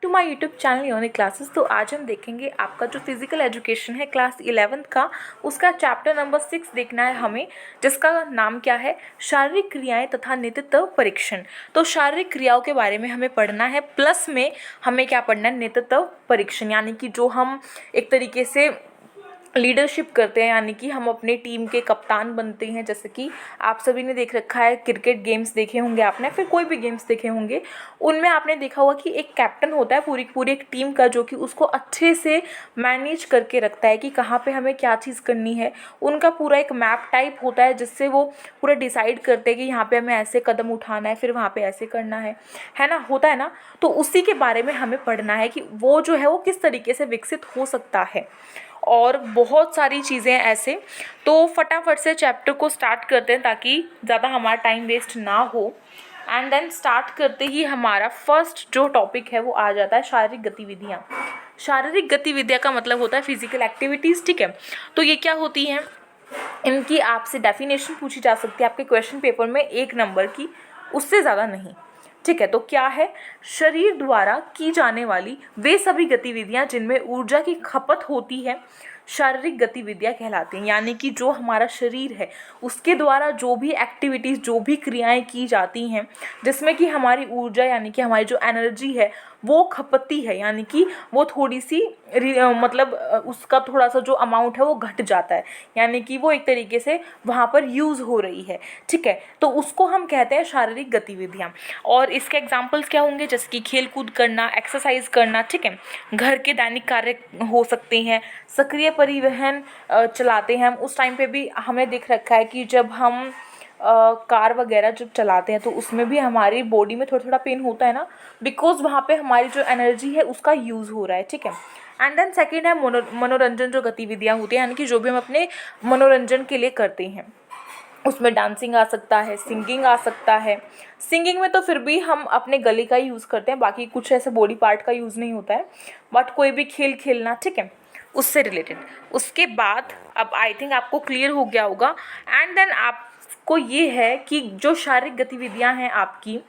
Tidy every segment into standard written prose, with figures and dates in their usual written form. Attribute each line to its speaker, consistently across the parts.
Speaker 1: To my YouTube channel योनिक classes. तो आज हम देखेंगे आपका जो फिजिकल एजुकेशन है क्लास 11th का, उसका चैप्टर नंबर 6 देखना है हमें, जिसका नाम क्या है, शारीरिक क्रियाएं तथा नेतृत्व परीक्षण। तो शारीरिक क्रियाओं के बारे में हमें पढ़ना है, प्लस में हमें क्या पढ़ना है, नेतृत्व परीक्षण, यानी कि जो हम एक तरीके से लीडरशिप करते हैं, यानी कि हम अपने टीम के कप्तान बनते हैं। जैसे कि आप सभी ने देख रखा है, क्रिकेट गेम्स देखे होंगे आपने, फिर कोई भी गेम्स देखे होंगे, उनमें आपने देखा होगा कि एक कैप्टन होता है पूरी एक टीम का, जो कि उसको अच्छे से मैनेज करके रखता है कि कहाँ पे हमें क्या चीज़ करनी है। उनका पूरा एक मैप टाइप होता है, जिससे वो पूरा डिसाइड करते हैं कि यहाँ पे हमें ऐसे कदम उठाना है, फिर वहाँ पे ऐसे करना है ना, होता है ना। तो उसी के बारे में हमें पढ़ना है कि वो जो है वो किस तरीके से विकसित हो सकता है, और बहुत सारी चीज़ें ऐसे। तो फटाफट से चैप्टर को स्टार्ट करते हैं ताकि ज़्यादा हमारा टाइम वेस्ट ना हो। एंड देन स्टार्ट करते ही हमारा फर्स्ट जो टॉपिक है वो आ जाता है शारीरिक गतिविधियाँ। शारीरिक गतिविधियाँ का मतलब होता है फिजिकल एक्टिविटीज़, ठीक है। तो ये क्या होती हैं, इनकी आपसे डेफिनेशन पूछी जा सकती है आपके क्वेश्चन पेपर में 1 नंबर की, उससे ज़्यादा नहीं, ठीक है। तो क्या है, शरीर द्वारा की जाने वाली वे सभी गतिविधियां जिनमें ऊर्जा की खपत होती है, शारीरिक गतिविधियां कहलाती हैं। यानी कि जो हमारा शरीर है उसके द्वारा जो भी एक्टिविटीज़, जो भी क्रियाएं की जाती हैं, जिसमें कि हमारी ऊर्जा यानी कि हमारी जो एनर्जी है वो खपती है, यानी कि वो थोड़ी सी मतलब उसका थोड़ा सा जो अमाउंट है वो घट जाता है, यानी कि वो एक तरीके से वहाँ पर यूज़ हो रही है, ठीक है। तो उसको हम कहते हैं शारीरिक गतिविधियाँ। और इसके एग्जाम्पल्स क्या होंगे, जैसे कि खेल कूद करना, एक्सरसाइज करना, ठीक है। घर के दैनिक कार्य हो सकते हैं, सक्रिय परिवहन चलाते हैं हम। उस टाइम पे भी हमने देख रखा है कि जब हम कार वगैरह जब चलाते हैं तो उसमें भी हमारी बॉडी में थोड़ा थोड़ा पेन होता है ना, बिकॉज वहाँ पे हमारी जो एनर्जी है उसका यूज़ हो रहा है, ठीक है। एंड देन सेकेंड है मनोरंजन जो गतिविधियाँ होती हैं, यानी कि जो भी हम अपने मनोरंजन के लिए करते हैं। उसमें डांसिंग आ सकता है, सिंगिंग आ सकता है। सिंगिंग में तो फिर भी हम अपने गले का ही यूज़ करते हैं, बाकी कुछ ऐसे बॉडी पार्ट का यूज़ नहीं होता है। बट कोई भी खेल खेलना, ठीक है, उससे रिलेटेड। उसके बाद अब आई थिंक आपको क्लियर हो गया होगा। एंड देन आपको ये है कि जो शारीरिक गतिविधियां हैं आपकी,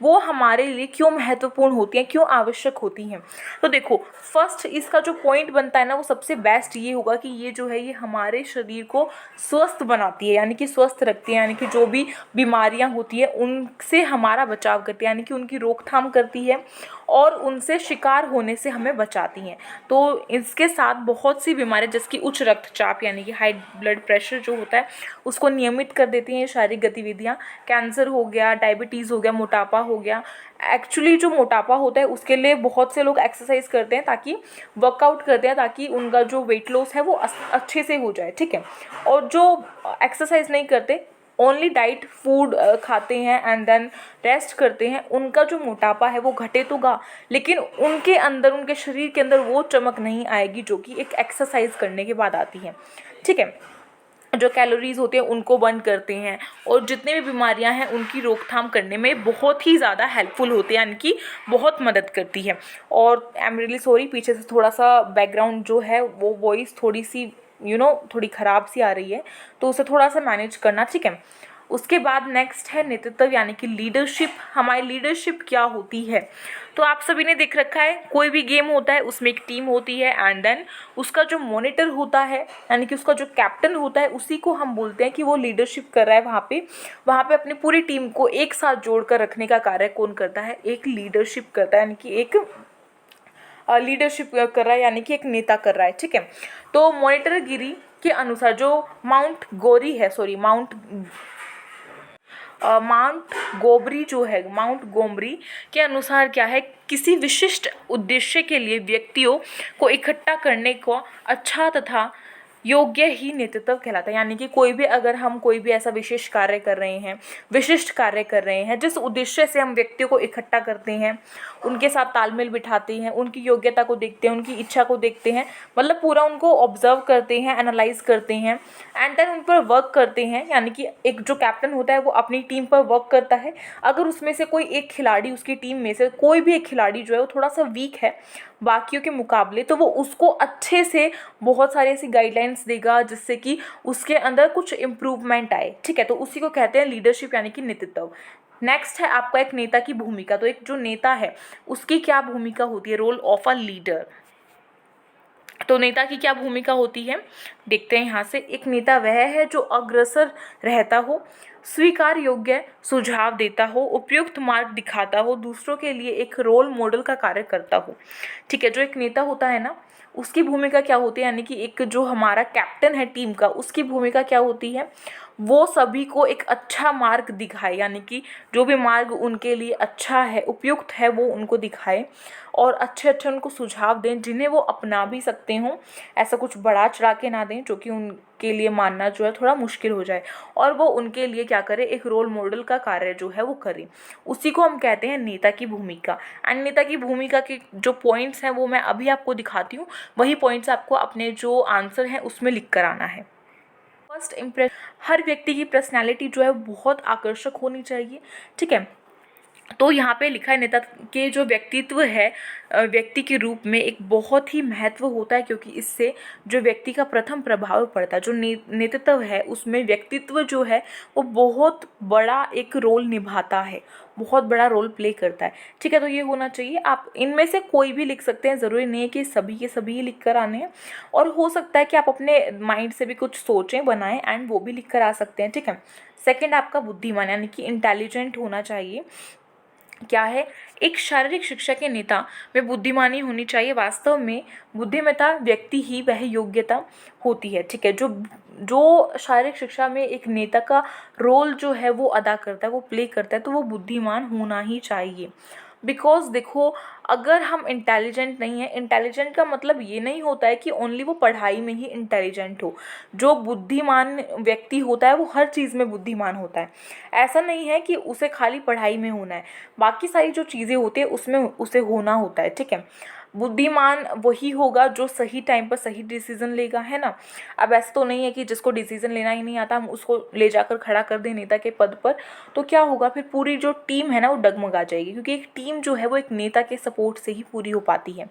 Speaker 1: वो हमारे लिए क्यों महत्वपूर्ण होती हैं, क्यों आवश्यक होती हैं। तो देखो, फर्स्ट इसका जो पॉइंट बनता है ना, वो सबसे बेस्ट ये होगा कि ये जो है ये हमारे शरीर को स्वस्थ बनाती है, यानी कि स्वस्थ रखती है, यानी कि जो भी बीमारियां होती है उनसे हमारा बचाव करती है, यानी कि उनकी रोकथाम करती है और उनसे शिकार होने से हमें बचाती हैं। तो इसके साथ बहुत सी बीमारियां, जैसे कि उच्च रक्तचाप यानी कि हाई ब्लड प्रेशर जो होता है, उसको नियमित कर देती हैं शारीरिक गतिविधियां। कैंसर हो गया, डायबिटीज़ हो गया, मोटापा हो गया। एक्चुअली जो मोटापा होता है उसके लिए बहुत से लोग एक्सरसाइज करते हैं, ताकि वर्कआउट करते हैं, ताकि उनका जो वेट लॉस है वो अच्छे से हो जाए, ठीक है। और जो एक्सरसाइज नहीं करते, ओनली डाइट फूड खाते हैं एंड देन रेस्ट करते हैं, उनका जो मोटापा है वो घटेगा, लेकिन उनके अंदर, उनके शरीर के अंदर वो चमक नहीं आएगी जो कि एक एक्सरसाइज करने के बाद आती है, ठीक है। जो कैलोरीज होते हैं उनको बर्न करते हैं, और जितनी भी बीमारियां हैं उनकी रोकथाम करने में बहुत ही ज़्यादा हेल्पफुल होती है, यानी कि बहुत मदद करती है। और आई एम रियली सॉरी, पीछे से थोड़ा सा बैकग्राउंड जो है वो वॉइस थोड़ी सी थोड़ी ख़राब सी आ रही है, तो उसे थोड़ा सा मैनेज करना, ठीक है। उसके बाद नेक्स्ट है नेतृत्व यानी कि लीडरशिप। हमारी लीडरशिप क्या होती है, तो आप सभी ने देख रखा है, कोई भी गेम होता है उसमें एक टीम होती है, एंड देन उसका जो मॉनिटर होता है, यानी कि उसका जो कैप्टन होता है, उसी को हम बोलते हैं कि वो लीडरशिप कर रहा है। वहाँ पे अपनी पूरी टीम को एक साथ जोड़कर रखने का कार्य कौन करता है, एक लीडरशिप करता है, यानी कि एक लीडरशिप कर रहा है, यानी कि एक नेता कर रहा है, ठीक है। तो मॉनिटरगिरी के अनुसार जो माउंट गोमरी जो है, माउंट गोमरी के अनुसार क्या है, किसी विशिष्ट उद्देश्य के लिए व्यक्तियों को इकट्ठा करने को अच्छा तथा योग्य ही नेतृत्व कहलाता है। यानी कि अगर हम कोई भी ऐसा विशेष कार्य कर रहे हैं, विशिष्ट कार्य कर रहे हैं, जिस उद्देश्य से हम व्यक्तियों को इकट्ठा करते हैं, उनके साथ तालमेल बिठाते हैं, उनकी योग्यता को देखते हैं, उनकी इच्छा को देखते हैं, मतलब पूरा उनको ऑब्जर्व करते हैं, एनालाइज करते हैं, एंड देन उन पर वर्क करते हैं। यानी कि एक जो कैप्टन होता है वो अपनी टीम पर वर्क करता है। अगर उसमें से कोई एक खिलाड़ी, उसकी टीम में से कोई भी एक खिलाड़ी जो है वो थोड़ा सा वीक है बाकियों के मुकाबले, तो वो उसको अच्छे से बहुत सारी ऐसी गाइडलाइंस देगा जिससे कि उसके अंदर कुछ इम्प्रूवमेंट आए, ठीक है। तो उसी को कहते हैं लीडरशिप यानी कि नेतृत्व। नेक्स्ट है आपका एक नेता की भूमिका। तो एक जो नेता है उसकी क्या भूमिका होती है, रोल ऑफ अ लीडर। तो नेता की क्या भूमिका होती है, देखते हैं यहाँ से। एक नेता वह है जो अग्रसर रहता हो, स्वीकार योग्य सुझाव देता हो, उपयुक्त मार्ग दिखाता हो, दूसरों के लिए एक रोल मॉडल का कार्य करता हो। ठीक है, जो एक नेता होता है ना, उसकी भूमिका क्या होती है, यानी कि एक जो हमारा कैप्टन है टीम का, उसकी भूमिका क्या होती है, वो सभी को एक अच्छा मार्ग दिखाए, यानी कि जो भी मार्ग उनके लिए अच्छा है, उपयुक्त है, वो उनको दिखाए और अच्छे अच्छे उनको सुझाव दें जिन्हें वो अपना भी सकते हों। ऐसा कुछ बढ़ा चढ़ा के ना दें जो कि उनके लिए मानना जो है थोड़ा मुश्किल हो जाए, और वो उनके लिए क्या करे, एक रोल मॉडल का कार्य जो है वो करे। उसी को हम कहते हैं नेता की भूमिका। एंड नेता की भूमिका के जो पॉइंट्स हैं वो मैं अभी आपको दिखाती हूँ, वही पॉइंट्स आपको अपने जो आंसर हैं उसमें लिख कर आना है। फर्स्ट इम्प्रेशन, हर व्यक्ति की पर्सनैलिटी जो है बहुत आकर्षक होनी चाहिए। ठीक है, तो यहाँ पे लिखा है नेता के जो व्यक्तित्व है, व्यक्ति के रूप में एक बहुत ही महत्व होता है, क्योंकि इससे जो व्यक्ति का प्रथम प्रभाव पड़ता है। जो नेतृत्व है उसमें व्यक्तित्व जो है वो बहुत बड़ा एक रोल निभाता है, बहुत बड़ा रोल प्ले करता है। ठीक है, तो ये होना चाहिए। आप इनमें से कोई भी लिख सकते हैं, ज़रूरी नहीं है कि सभी के सभी ही लिख कर आने हैं, और हो सकता है कि आप अपने माइंड से भी कुछ सोचें, बनाएं एंड वो भी लिख कर आ सकते हैं। ठीक है, सेकेंड आपका बुद्धिमान, यानी कि इंटेलिजेंट होना चाहिए। क्या है, एक शारीरिक शिक्षा के नेता में बुद्धिमानी होनी चाहिए। वास्तव में बुद्धिमत्ता व्यक्ति ही वह योग्यता होती है। ठीक है, जो जो शारीरिक शिक्षा में एक नेता का रोल जो है वो अदा करता है, वो प्ले करता है, तो वो बुद्धिमान होना ही चाहिए। बिकॉज देखो, अगर हम इंटेलिजेंट नहीं है, इंटेलिजेंट का मतलब ये नहीं होता है कि ओनली वो पढ़ाई में ही इंटेलिजेंट हो। जो बुद्धिमान व्यक्ति होता है वो हर चीज़ में बुद्धिमान होता है। ऐसा नहीं है कि उसे खाली पढ़ाई में होना है, बाकी सारी जो चीज़ें होती है उसमें उसे होना होता है। ठीक है, बुद्धिमान वही होगा जो सही टाइम पर सही डिसीजन लेगा, है ना। अब ऐसा तो नहीं है कि जिसको डिसीजन लेना ही नहीं आता हम उसको ले जाकर खड़ा कर दें नेता के पद पर, तो क्या होगा, फिर पूरी जो टीम है ना वो डगमगा जाएगी, क्योंकि एक टीम जो है वो एक नेता के सपोर्ट से ही पूरी हो पाती है,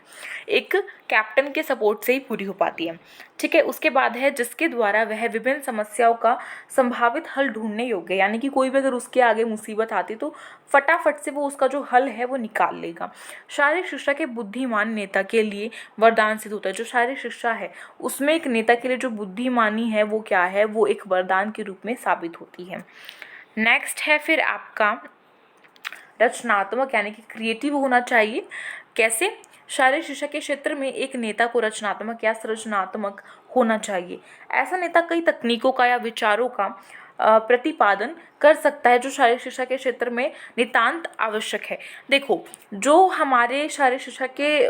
Speaker 1: एक कैप्टन के सपोर्ट से ही पूरी हो पाती है। ठीक है, उसके बाद है जिसके द्वारा वह विभिन्न समस्याओं का संभावित हल ढूंढने योग्य, यानी कि कोई भी अगर उसके आगे मुसीबत आती तो फटाफट से वो उसका जो हल है वो निकाल लेगा। शारीरिक शिक्षा के बुद्धिमान नेता के लिए वरदान सिद्ध होता है। जो शारीरिक शिक्षा है उसमें एक नेता के लिए जो बुद्धिमानी है वो क्या है, वो एक वरदान के रूप में साबित होती है। नेक्स्ट है फिर आपका रचनात्मक, यानी कि क्रिएटिव होना चाहिए। कैसे, शारीरिक शिक्षा के क्षेत्र में एक नेता को रचनात्मक या सृजनात्मक होना चाहिए। ऐसा नेता कई तकनीकों का या विचारों का प्रतिपादन कर सकता है जो शारीरिक शिक्षा के क्षेत्र में नितांत आवश्यक है। देखो, जो हमारे शारीरिक शिक्षा के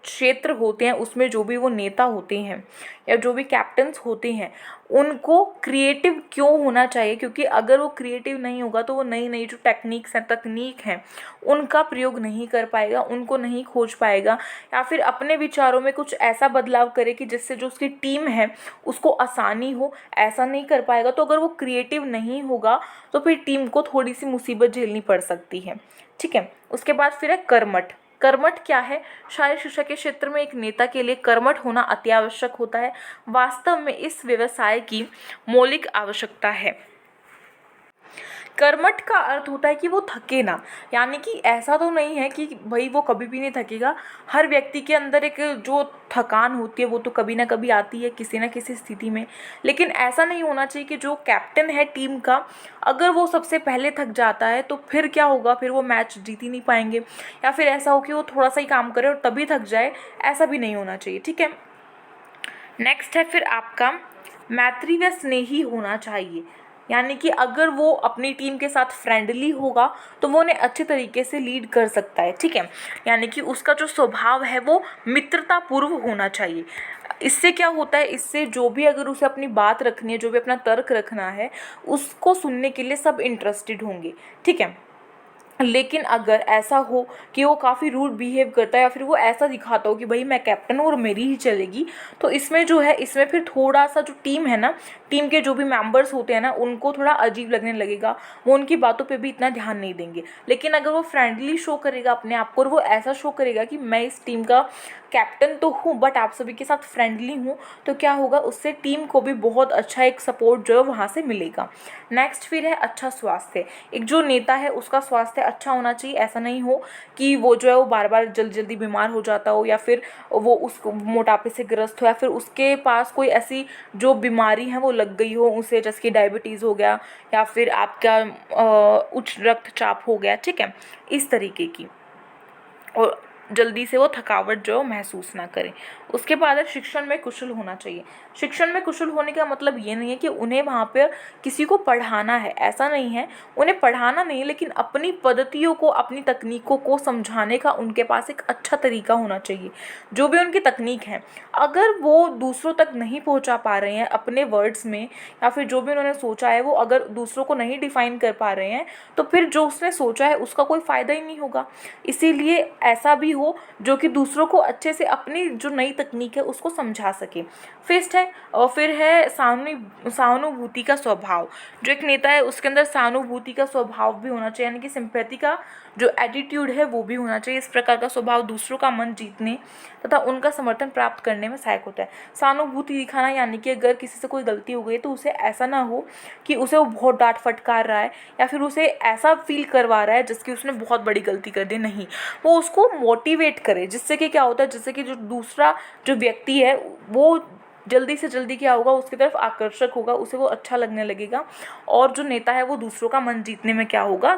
Speaker 1: क्षेत्र होते हैं उसमें जो भी वो नेता होते हैं या जो भी कैप्टन्स होते हैं उनको क्रिएटिव क्यों होना चाहिए, क्योंकि अगर वो क्रिएटिव नहीं होगा तो वो नई नई जो तकनीक हैं उनका प्रयोग नहीं कर पाएगा, उनको नहीं खोज पाएगा, या फिर अपने विचारों में कुछ ऐसा बदलाव करे कि जिससे जो उसकी टीम है उसको आसानी हो, ऐसा नहीं कर पाएगा। तो अगर वो क्रिएटिव नहीं होगा तो फिर टीम को थोड़ी सी मुसीबत झेलनी पड़ सकती है। ठीक है, उसके बाद फिर है कर्मठ। कर्मठ क्या है, शारीरिक शिक्षा के क्षेत्र में एक नेता के लिए कर्मठ होना अति आवश्यक होता है। वास्तव में इस व्यवसाय की मौलिक आवश्यकता है। कर्मठ का अर्थ होता है कि वो थके ना, यानी कि ऐसा तो नहीं है कि भाई वो कभी भी नहीं थकेगा। हर व्यक्ति के अंदर एक जो थकान होती है वो तो कभी ना कभी आती है किसी ना किसी स्थिति में, लेकिन ऐसा नहीं होना चाहिए कि जो कैप्टन है टीम का अगर वो सबसे पहले थक जाता है तो फिर क्या होगा, फिर वो मैच जीत ही नहीं पाएंगे, या फिर ऐसा हो कि वो थोड़ा सा ही काम करे और तभी थक जाए, ऐसा भी नहीं होना चाहिए। ठीक है, नेक्स्ट है फिर आपका मैत्री व स्नेही होना चाहिए, यानी कि अगर वो अपनी टीम के साथ फ्रेंडली होगा तो वो उन्हें अच्छे तरीके से लीड कर सकता है। ठीक है, यानी कि उसका जो स्वभाव है वो मित्रतापूर्व होना चाहिए। इससे क्या होता है, इससे जो भी अगर उसे अपनी बात रखनी है, जो भी अपना तर्क रखना है, उसको सुनने के लिए सब इंटरेस्टेड होंगे। ठीक है, लेकिन अगर ऐसा हो कि वो काफ़ी रूड बिहेव करता है या फिर वो ऐसा दिखाता हो कि भाई मैं कैप्टन हूँ और मेरी ही चलेगी, तो इसमें जो है इसमें फिर थोड़ा सा जो टीम है ना, टीम के जो भी मेंबर्स होते हैं ना, उनको थोड़ा अजीब लगने लगेगा, वो उनकी बातों पे भी इतना ध्यान नहीं देंगे। लेकिन अगर वो फ्रेंडली शो करेगा अपने आप को और वो ऐसा शो करेगा कि मैं इस टीम का कैप्टन तो हूँ बट आप सभी के साथ फ्रेंडली हूँ, तो क्या होगा, उससे टीम को भी बहुत अच्छा एक सपोर्ट जो है वहाँ से मिलेगा। नेक्स्ट फिर है अच्छा स्वास्थ्य। एक जो नेता है उसका स्वास्थ्य अच्छा होना चाहिए। ऐसा नहीं हो कि वो जो है वो बार बार जल्दी जल्दी बीमार हो जाता हो, या फिर वो उस मोटापे से ग्रस्त हो, या फिर उसके पास कोई ऐसी जो बीमारी है वो लग गई हो उसे, जैसे कि डायबिटीज़ हो गया या फिर आपका उच्च रक्तचाप हो गया, ठीक है, इस तरीके की, और जल्दी से वो थकावट जो महसूस ना करें। उसके बाद है शिक्षण में कुशल होना चाहिए। शिक्षण में कुशल होने का मतलब ये नहीं है कि उन्हें वहाँ पर किसी को पढ़ाना है, ऐसा नहीं है, उन्हें पढ़ाना नहीं, लेकिन अपनी पद्धतियों को, अपनी तकनीकों को समझाने का उनके पास एक अच्छा तरीका होना चाहिए। जो भी उनकी तकनीक है, अगर वो दूसरों तक नहीं पहुँचा पा रहे हैं अपने वर्ड्स में, या फिर जो भी उन्होंने सोचा है वो अगर दूसरों को नहीं डिफाइन कर पा रहे हैं, तो फिर जो उसने सोचा है उसका कोई फ़ायदा ही नहीं होगा। इसीलिए ऐसा भी हो जो कि दूसरों को अच्छे से अपनी जो नई तकनीक है उसको समझा सके। फिस्ट है, और फिर है सहानुभूति का स्वभाव। जो एक नेता है उसके अंदर सहानुभूति का स्वभाव भी होना चाहिए, यानी कि सिंपैथी का जो एटीट्यूड है वो भी होना चाहिए। इस प्रकार का स्वभाव दूसरों का मन जीतने तथा उनका समर्थन प्राप्त करने में सहायक होता है। सहानुभूति दिखाना यानी कि अगर किसी से कोई गलती हो गई तो उसे ऐसा ना हो कि उसे वो बहुत डांट फटकार रहा है या फिर उसे ऐसा फील करवा रहा है जिसकी उसने बहुत बड़ी गलती कर दी, नहीं, वो उसको मोटिवेट करे, जिससे कि क्या होता है, जिससे कि जो दूसरा जो व्यक्ति है वो जल्दी से जल्दी क्या होगा, उसकी तरफ आकर्षक होगा, उसे वो अच्छा लगने लगेगा, और जो नेता है वो दूसरों का मन जीतने में क्या होगा,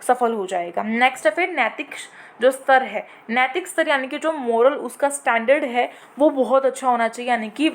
Speaker 1: सफल हो जाएगा। नेक्स्ट है फिर नैतिक जो स्तर है। नैतिक स्तर यानी कि जो मोरल उसका स्टैंडर्ड है वो बहुत अच्छा होना चाहिए, यानी कि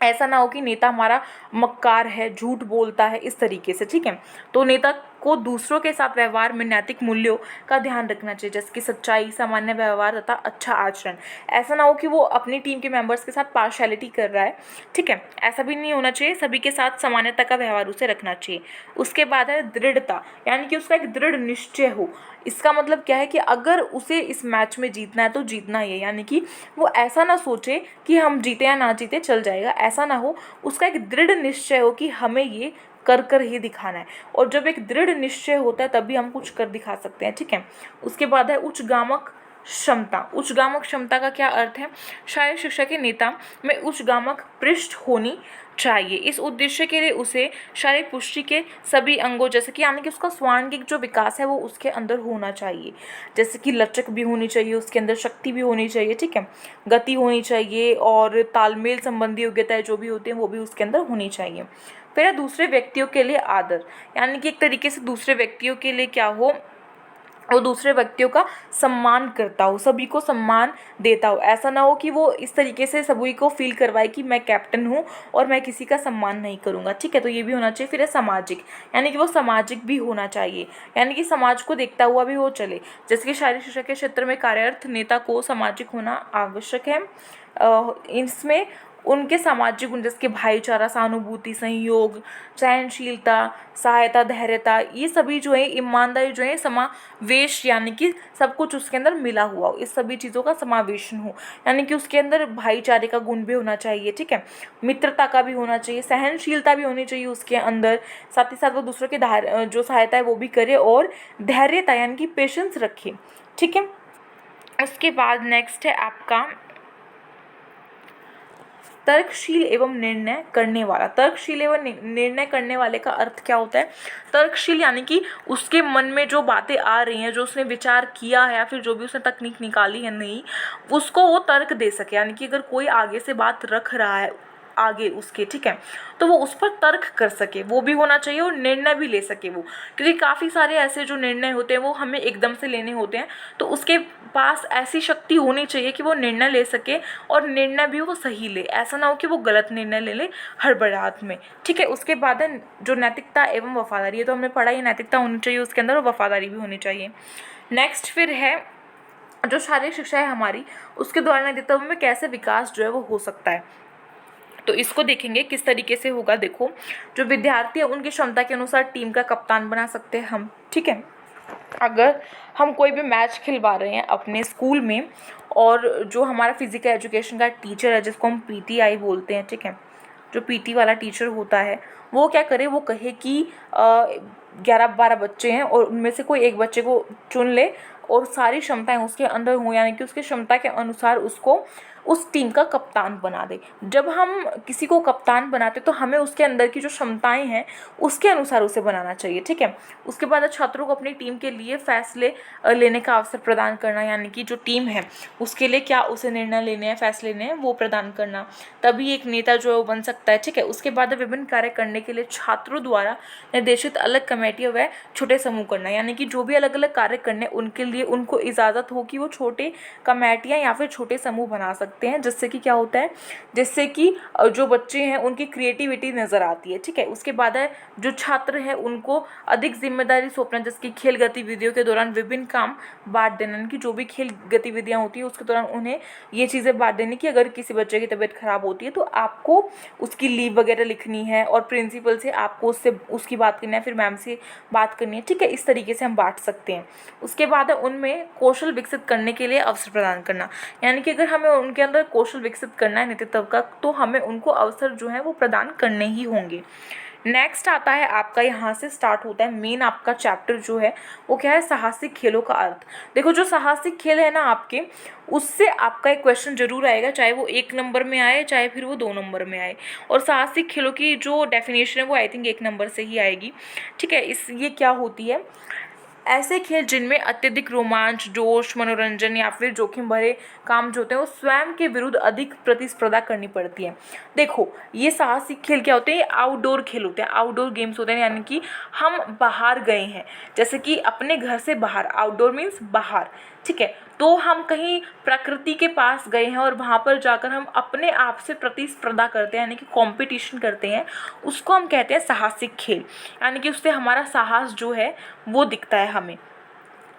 Speaker 1: ऐसा ना हो कि नेता हमारा मक्कार है, झूठ बोलता है, इस तरीके से, ठीक है। तो नेता को दूसरों के साथ व्यवहार में नैतिक मूल्यों का ध्यान रखना चाहिए, जैसे कि सच्चाई, सामान्य व्यवहार तथा अच्छा आचरण। ऐसा ना हो कि वो अपनी टीम के मेंबर्स के साथ पार्शियलिटी कर रहा है, ठीक है, ऐसा भी नहीं होना चाहिए, सभी के साथ समानता का व्यवहार उसे रखना चाहिए। उसके बाद है दृढ़ता, यानी कि उसका एक दृढ़ निश्चय हो। इसका मतलब क्या है कि अगर उसे इस मैच में जीतना है तो जीतना ही है, यानी कि वो ऐसा ना सोचे कि हम जीते या ना जीते चल जाएगा, ऐसा ना हो, उसका एक दृढ़ निश्चय हो कि हमें ये कर कर ही दिखाना है। और जब एक दृढ़ निश्चय होता है तभी हम कुछ कर दिखा सकते हैं, ठीक है। उसके बाद है उच्चगामक क्षमता। उच्चगामक क्षमता का क्या अर्थ है, शायद शिक्षा के नेता में उच्चगामक पृष्ठ होनी चाहिए। इस उद्देश्य के लिए उसे शारीरिक पुष्टि के सभी अंगों, जैसे कि यानी कि उसका स्वांगिक जो विकास है वो उसके अंदर होना चाहिए, जैसे कि लचक भी होनी चाहिए, उसके अंदर शक्ति भी होनी चाहिए, ठीक है, गति होनी चाहिए, और तालमेल संबंधी योग्यताएं जो भी होती हैं वो भी उसके अंदर होनी चाहिए। फिर है दूसरे व्यक्तियों के लिए आदर, यानी कि एक तरीके से दूसरे व्यक्तियों के लिए क्या हो, वो दूसरे व्यक्तियों का सम्मान करता हो, सभी को सम्मान देता हो। ऐसा ना हो कि वो इस तरीके से सभी को फील करवाए कि मैं कैप्टन हूँ और मैं किसी का सम्मान नहीं करूँगा, ठीक है, तो ये भी होना चाहिए। फिर है सामाजिक, यानी कि वो सामाजिक भी होना चाहिए, यानी कि समाज को देखता हुआ भी वो चले, जैसे कि शारीरिक शिक्षा के क्षेत्र में कार्यरत नेता को सामाजिक होना आवश्यक है। इसमें उनके सामाजिक गुण जैसे कि भाईचारा, सहानुभूति, सहयोग, सहनशीलता, सहायता, धैर्यता, ये सभी जो है, ईमानदारी जो है, समावेश, यानी कि सब कुछ उसके अंदर मिला हुआ हो, इस सभी चीज़ों का समावेशन हो, यानी कि उसके अंदर भाईचारे का गुण भी होना चाहिए, ठीक है, मित्रता का भी होना चाहिए, सहनशीलता भी होनी चाहिए उसके अंदर, साथ ही साथ वो दूसरों की जो सहायता है वो भी करे, और धैर्यता यानी कि पेशेंस रखे, ठीक है। उसके बाद नेक्स्ट है आपका तर्कशील एवं निर्णय करने वाला। तर्कशील एवं निर्णय करने वाले का अर्थ क्या होता है, तर्कशील यानी कि उसके मन में जो बातें आ रही हैं, जो उसने विचार किया है या फिर जो भी उसने तकनीक निकाली है, नहीं, उसको वो तर्क दे सके, यानी कि अगर कोई आगे से बात रख रहा है आगे उसके, ठीक है, तो वो उस पर तर्क कर सके, वो भी होना चाहिए, और निर्णय भी ले सके वो, क्योंकि काफ़ी सारे ऐसे जो निर्णय होते हैं वो हमें एकदम से लेने होते हैं, तो उसके पास ऐसी शक्ति होनी चाहिए कि वो निर्णय ले सके, और निर्णय भी वो सही ले, ऐसा ना हो कि वो गलत निर्णय ले ले हड़बड़ाहट में, ठीक है। उसके बाद है जो नैतिकता एवं वफादारी, है तो हमने पढ़ा, ये नैतिकता होनी चाहिए उसके अंदर, और वफादारी भी होनी चाहिए। नेक्स्ट फिर है जो शारीरिक शिक्षा है हमारी, उसके द्वारा नैतिकता में कैसे विकास जो है वो हो सकता है, तो इसको देखेंगे किस तरीके से होगा। देखो, जो विद्यार्थी है उनकी क्षमता के अनुसार टीम का कप्तान बना सकते हैं हम, ठीक है, अगर हम कोई भी मैच खिलवा रहे हैं अपने स्कूल में, और जो हमारा फिजिकल एजुकेशन का टीचर है जिसको हम पीटीआई बोलते हैं, ठीक है, जो पीटी वाला टीचर होता है, वो क्या करे, वो कहे कि 11-12 बच्चे हैं और उनमें से कोई एक बच्चे को चुन ले और सारी क्षमताएं उसके अंदर हों, यानी कि उसकी क्षमता के अनुसार उसको उस टीम का कप्तान बना दे। जब हम किसी को कप्तान बनाते तो हमें उसके अंदर की जो क्षमताएं हैं उसके अनुसार उसे बनाना चाहिए, ठीक है। उसके बाद छात्रों को अपनी टीम के लिए फैसले लेने का अवसर प्रदान करना, यानी कि जो टीम है उसके लिए क्या उसे निर्णय लेने हैं, फैसले लेने हैं, वो प्रदान करना, तभी एक नेता जो है वो बन सकता है, ठीक है। उसके बाद विभिन्न कार्य करने के लिए छात्रों द्वारा निर्देशित अलग कमेटियाँ व छोटे समूह करना, यानी कि जो भी अलग अलग कार्य करने उनके लिए उनको इजाज़त हो कि वो छोटे कमेटियाँ या फिर छोटे समूह बना सकते हैं, जिससे कि क्या होता है, जिससे कि जो बच्चे हैं उनकी क्रिएटिविटी नज़र आती है, ठीक है। उसके बाद है जो छात्र हैं उनको अधिक जिम्मेदारी सौंपना, जैसे कि खेल गतिविधियों के दौरान विभिन्न काम बांट देना, यानी कि जो भी खेल गतिविधियाँ होती है उसके दौरान उन्हें ये चीज़ें बांट देनी कि अगर किसी बच्चे की तबीयत खराब होती है तो आपको उसकी लीव वगैरह लिखनी है और प्रिंसिपल से आपको उससे उसकी बात करनी है, फिर मैम से बात करनी है, ठीक है। इस तरीके से हम बांट सकते हैं। उसके बाद है उनमें कौशल विकसित करने के लिए अवसर प्रदान करना, यानी कि अगर हमें उनके अंदर कौशल विकसित करना है नेतृत्व का, तो हमें उनको अवसर जो है वो प्रदान करने ही होंगे। नेक्स्ट आता है आपका, यहाँ से स्टार्ट होता है मेन आपका चैप्टर जो है वो क्या है, साहसिक खेलों का अर्थ। देखो जो साहसिक खेल है ना आपके, उससे आपका एक क्वेश्चन जरूर आएगा, चाहे वो 1 नंबर में आए चाहे फिर वो 2 नंबर में आए। और साहसिक खेलों की जो डेफिनेशन है वो आई थिंक 1 नंबर से ही आएगी, ठीक है। ये क्या होती है, ऐसे खेल जिनमें अत्यधिक रोमांच, जोश, मनोरंजन या फिर जोखिम भरे काम जो होते हैं वो स्वयं के विरुद्ध अधिक प्रतिस्पर्धा करनी पड़ती है। देखो ये साहसिक खेल क्या होते हैं, ये आउटडोर खेल होते हैं, आउटडोर गेम्स होते हैं, यानी कि हम बाहर गए हैं, जैसे कि अपने घर से बाहर, आउटडोर मीन्स बाहर, ठीक है। तो हम कहीं प्रकृति के पास गए हैं और वहाँ पर जाकर हम अपने आप से प्रतिस्पर्धा करते हैं, यानी कि कंपटीशन करते हैं, उसको हम कहते हैं साहसिक खेल, यानी कि उससे हमारा साहस जो है वो दिखता है हमें।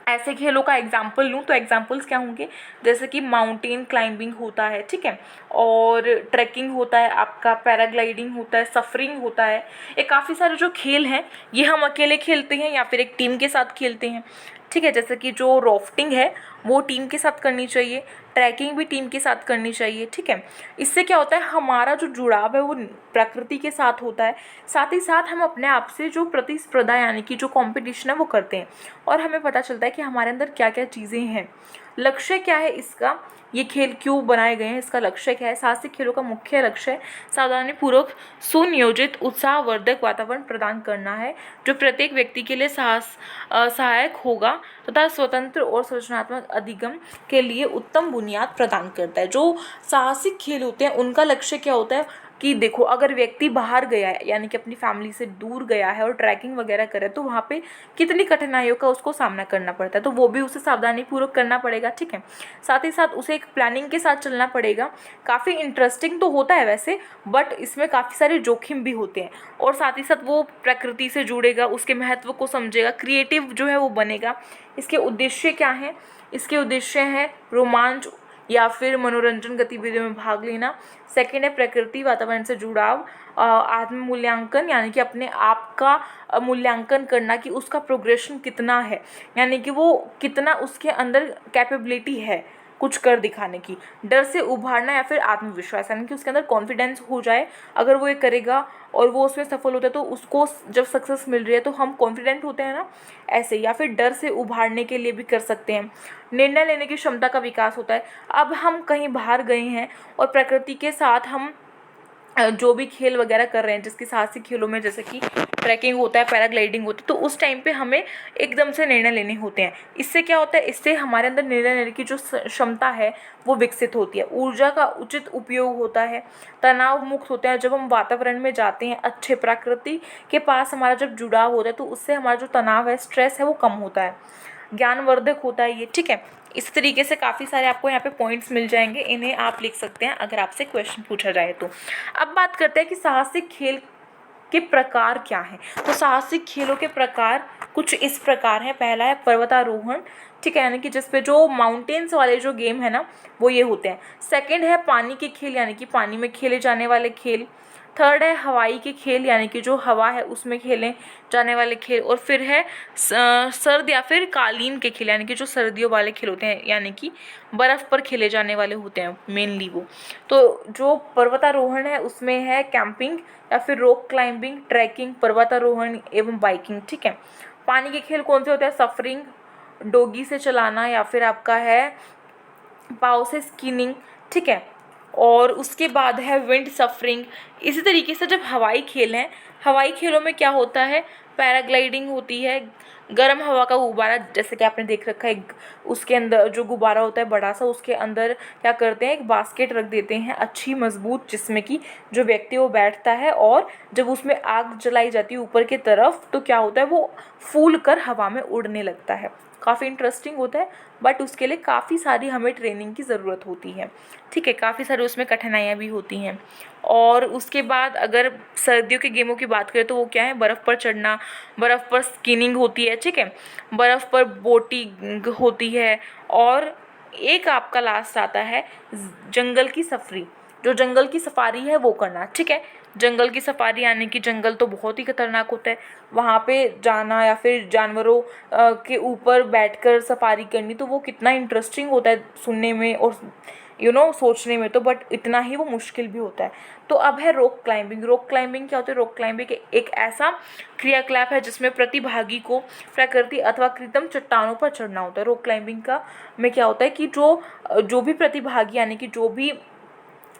Speaker 1: ऐसे खेलों का एग्जाम्पल लूँ तो एग्जाम्पल्स क्या होंगे, जैसे कि माउंटेन क्लाइंबिंग होता है, ठीक है, और ट्रैकिंग होता है, आपका पैराग्लाइडिंग होता है, सफरिंग होता है। ये काफ़ी सारे जो खेल हैं ये हम अकेले खेलते हैं या फिर एक टीम के साथ खेलते हैं, ठीक है। जैसे कि जो राफ्टिंग है वो टीम के साथ करनी चाहिए, ट्रैकिंग भी टीम के साथ करनी चाहिए, ठीक है। इससे क्या होता है, हमारा जो जुड़ाव है वो प्रकृति के साथ होता है, साथ ही साथ हम अपने आप से जो प्रतिस्पर्धा यानी कि जो कंपटीशन है वो करते हैं, और हमें पता चलता है कि हमारे अंदर क्या क्या चीज़ें हैं। लक्ष्य क्या है इसका, ये खेल क्यों बनाए गए हैं, इसका लक्ष्य क्या है। साहसिक खेलों का मुख्य लक्ष्य है सावधानीपूर्वक सुनियोजित उत्साहवर्धक वातावरण प्रदान करना है, जो प्रत्येक व्यक्ति के लिए सहायक होगा तथा स्वतंत्र और सृजनात्मक अधिगम के लिए उत्तम बुनियाद प्रदान करता है। जो साहसिक खेल होते हैं उनका लक्ष्य क्या होता है कि देखो अगर व्यक्ति बाहर गया है यानी कि अपनी फैमिली से दूर गया है और ट्रैकिंग वगैरह करे, तो वहाँ पे कितनी कठिनाइयों का उसको सामना करना पड़ता है, तो वो भी उसे सावधानीपूर्वक करना पड़ेगा, ठीक है। साथ ही साथ उसे एक प्लानिंग के साथ चलना पड़ेगा। काफ़ी इंटरेस्टिंग तो होता है वैसे, बट इसमें काफ़ी सारे जोखिम भी होते हैं, और साथ ही साथ वो प्रकृति से जुड़ेगा, उसके महत्व को समझेगा, क्रिएटिव जो है वो बनेगा। इसके उद्देश्य क्या हैं, इसके उद्देश्य हैं रोमांच या फिर मनोरंजन गतिविधियों में भाग लेना। सेकेंड है प्रकृति वातावरण से जुड़ाव, आत्म मूल्यांकन यानी कि अपने आप का मूल्यांकन करना कि उसका प्रोग्रेशन कितना है, यानी कि वो कितना उसके अंदर कैपेबिलिटी है कुछ कर दिखाने की। डर से उभारना या फिर आत्मविश्वास, यानी कि उसके अंदर कॉन्फिडेंस हो जाए, अगर वो ये करेगा और वो उसमें सफल होता है तो उसको जब सक्सेस मिल रही है तो हम कॉन्फिडेंट होते हैं ना, ऐसे। या फिर डर से उभारने के लिए भी कर सकते हैं। निर्णय लेने की क्षमता का विकास होता है। अब हम कहीं बाहर गए हैं और प्रकृति के साथ हम जो भी खेल वगैरह कर रहे हैं, जिसकी साहसिक खेलों में जैसे कि ट्रैकिंग होता है, पैराग्लाइडिंग होता है, तो उस टाइम पे हमें एकदम से निर्णय लेने होते हैं। इससे क्या होता है, इससे हमारे अंदर निर्णय लेने की जो क्षमता है वो विकसित होती है। ऊर्जा का उचित उपयोग होता है, तनाव मुक्त होते हैं। जब हम वातावरण में जाते हैं, अच्छे प्रकृति के पास हमारा जब जुड़ाव होता है तो उससे हमारा जो तनाव है, स्ट्रेस है, वो कम होता है। ज्ञानवर्धक होता है ये, ठीक है। इस तरीके से काफ़ी सारे आपको यहाँ पे पॉइंट्स मिल जाएंगे, इन्हें आप लिख सकते हैं अगर आपसे क्वेश्चन पूछा जाए तो। अब बात करते हैं कि साहसिक खेल के प्रकार क्या हैं। तो साहसिक खेलों के प्रकार कुछ इस प्रकार हैं। पहला है पर्वतारोहण, ठीक है, यानी कि जिसपे जो माउंटेन्स वाले जो गेम है ना वो ये होते हैं। सेकंड है पानी के खेल, यानी कि पानी में खेले जाने वाले खेल। थर्ड है हवाई के खेल, यानी कि जो हवा है उसमें खेले जाने वाले खेल। और फिर है सर्द या फिर कालीन के खेल, यानी कि जो सर्दियों वाले खेल होते हैं, यानी कि बर्फ़ पर खेले जाने वाले होते हैं मेनली वो। तो जो पर्वतारोहण है उसमें है कैंपिंग या फिर रॉक क्लाइंबिंग, ट्रैकिंग, पर्वतारोहण एवं बाइकिंग, ठीक है। पानी के खेल कौन से होते हैं? सफरिंग, डोगी से चलाना, या फिर आपका है पाव से स्कीनिंग, ठीक है। और उसके बाद है विंड सफरिंग। इसी तरीके से जब हवाई खेल हैं, हवाई खेलों में क्या होता है? पैराग्लाइडिंग होती है, गर्म हवा का गुब्बारा, जैसे कि आपने देख रखा है, उसके अंदर जो गुब्बारा होता है बड़ा सा, उसके अंदर क्या करते हैं, एक बास्केट रख देते हैं अच्छी मजबूत, जिसमें कि जो व्यक्ति वो बैठता है, और जब उसमें आग जलाई जाती है ऊपर की तरफ, तो क्या होता है, वो फूल कर हवा में उड़ने लगता है। काफ़ी इंटरेस्टिंग होता है, बट उसके लिए काफ़ी सारी हमें ट्रेनिंग की ज़रूरत होती है, ठीक है। काफ़ी सारी उसमें कठिनाइयाँ भी होती हैं। और उसके बाद अगर सर्दियों के गेमों की बात करें तो वो क्या है? बर्फ़ पर चढ़ना, बर्फ़ पर स्कीनिंग होती है, ठीक है, बर्फ़ पर बोटिंग होती है। और एक आपका लास्ट आता है जंगल की सफरी, जो जंगल की सफारी है वो करना, ठीक है। जंगल की सफारी यानी कि जंगल तो बहुत ही खतरनाक होता है, वहाँ पे जाना या फिर जानवरों के ऊपर बैठकर सफारी करनी, तो वो कितना इंटरेस्टिंग होता है सुनने में और सोचने में तो, बट इतना ही वो मुश्किल भी होता है। तो अब है रॉक क्लाइंबिंग। रॉक क्लाइंबिंग क्या होता है? रॉक क्लाइंबिंग एक ऐसा क्रियाकलाप है जिसमें प्रतिभागी को प्रकृति अथवा कृत्रिम चट्टानों पर चढ़ना होता है। रॉक क्लाइंबिंग का में क्या होता है कि जो भी प्रतिभागी, यानी कि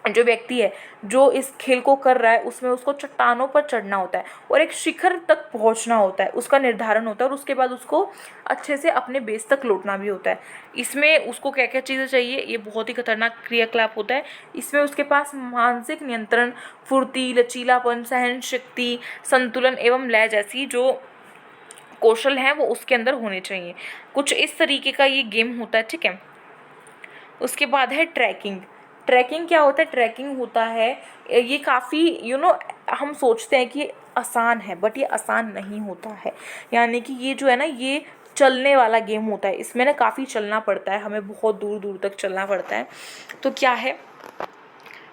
Speaker 1: जो व्यक्ति है जो इस खेल को कर रहा है, उसमें उसको चट्टानों पर चढ़ना होता है और एक शिखर तक पहुंचना होता है, उसका निर्धारण होता है, और उसके बाद उसको अच्छे से अपने बेस तक लौटना भी होता है। इसमें उसको क्या क्या चीज़ें चाहिए? ये बहुत ही खतरनाक क्रियाकलाप होता है। इसमें उसके पास मानसिक नियंत्रण, फुर्ती, लचीलापन, सहन शक्ति, संतुलन एवं लय जैसी जो कौशल हैं वो उसके अंदर होने चाहिए। कुछ इस तरीके का ये गेम होता है, ठीक है। उसके बाद है ट्रैकिंग। ट्रैकिंग क्या होता है? ट्रैकिंग होता है, ये काफ़ी हम सोचते हैं कि आसान है, बट ये आसान नहीं होता है। यानी कि ये जो है ना, ये चलने वाला गेम होता है। इसमें ना काफ़ी चलना पड़ता है, हमें बहुत दूर दूर तक चलना पड़ता है। तो क्या है,